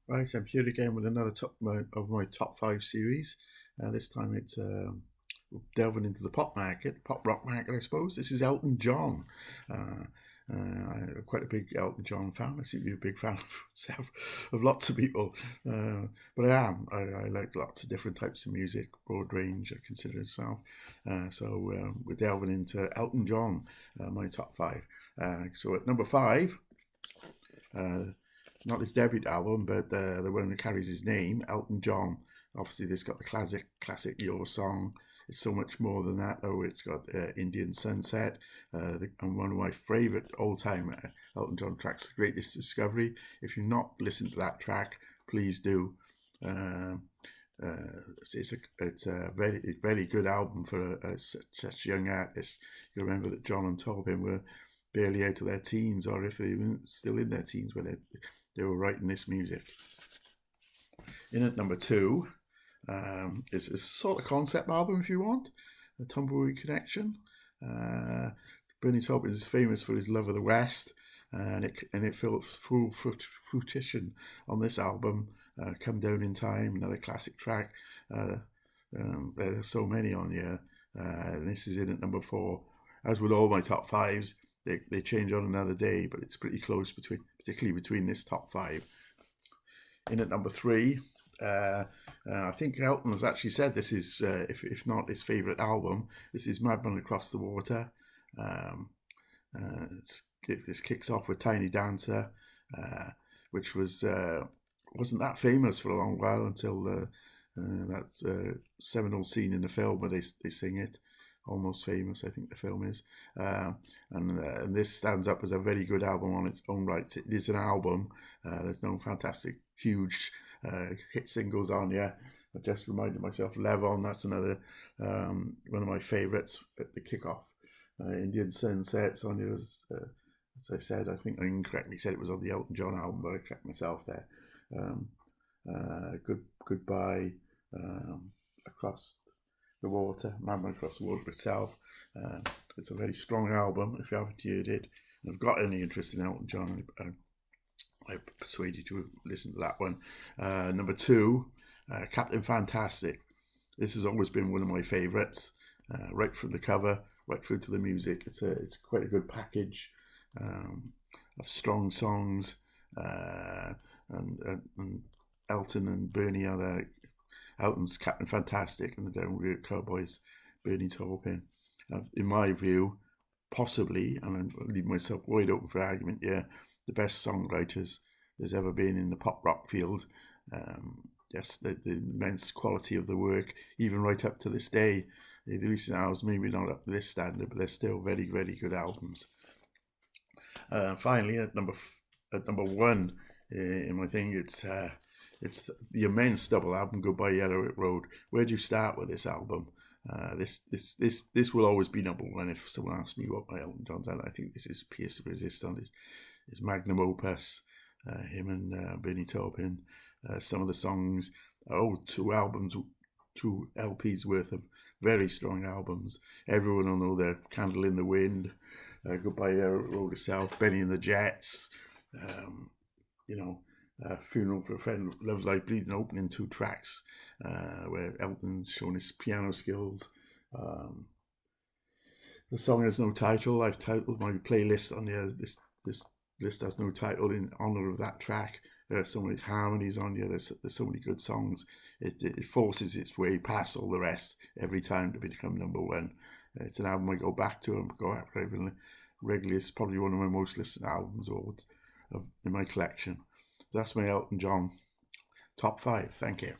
Right, I'm here again with another of my top five series. This time it's delving into the pop market, pop rock market, I suppose. This is Elton John. Uh, I'm quite a big Elton John fan. I seem to be a big fan of myself, of lots of people, but I am. I like lots of different types of music, broad range. I consider myself. So we're delving into Elton John, my top five. So at number five. Uh, Not his debut album, but the one that carries his name, Elton John. Obviously, this got the classic Your Song. It's so much more than that, though. It's got Indian Sunset, and one of my favourite all-time Elton John tracks, The Greatest Discovery. If you've not listened to that track, please do. Uh, it's a very good album for such young artists. You remember that John and Tobin were barely out of their teens, or if they were still in their teens when they were writing this music. In at number two is a sort of concept album, if you want, a Tumbleweed Connection. Bernie Taupin is famous for his love of the West, and it felt full fruition on this album. Come Down in Time, another classic track. There are so many on here, and this is in at number four. As with all my top fives, they change on another day, but it's pretty close particularly between this top five. In at number three, I think Elton has actually said this is, if not his favourite album, this is Madman Across the Water. This kicks off with Tiny Dancer, which wasn't that famous for a long while until that seminal scene in the film where they sing it. Almost Famous, I think the film is, and this stands up as a very good album on its own right. It is an album. There's no fantastic, huge hit singles on here. I just reminded myself, Levon, that's another one of my favourites at the kickoff. Indian Sunsets on here, as I said, I think I incorrectly said it was on the Elton John album, but I correct myself there. Goodbye, Across the Water, Madman Across the Water itself. It's a very strong album. If you haven't heard it and have got any interest in Elton John, I persuade you to listen to that one. Number two, Captain Fantastic. This has always been one of my favourites, right from the cover, right through to the music. It's quite a good package of strong songs, and Elton and Bernie are there. Elton's Captain Fantastic and the Downright Cowboys, Bernie Taupin. In my view, possibly, and I'm leaving myself wide open for argument here, the best songwriters there's ever been in the pop rock field. Yes, the immense quality of the work, even right up to this day. The recent albums, maybe not up to this standard, but they're still very, very good albums. Finally, at number one in my thing, it's the immense double album, Goodbye Yellow Road. Where do you start with this album? This will always be number one if someone asks me what my Elton John's at. I think this is Pierce the Resistance, his magnum opus. Him and Bernie Taupin. Some of the songs, two LPs worth of very strong albums. Everyone will know their Candle in the Wind, Goodbye Yellow Road itself, Benny and the Jets. Funeral for a Friend, Love Like Bleeding, opening two tracks where Elton's shown his piano skills. The song has no title. I've titled my playlist on here. This list has no title in honour of that track. There are so many harmonies on here. There's so many good songs. It forces its way past all the rest every time to become number one. It's an album I go back to and go after regularly. It's probably one of my most listened albums in my collection. That's my Elton John top five. Thank you.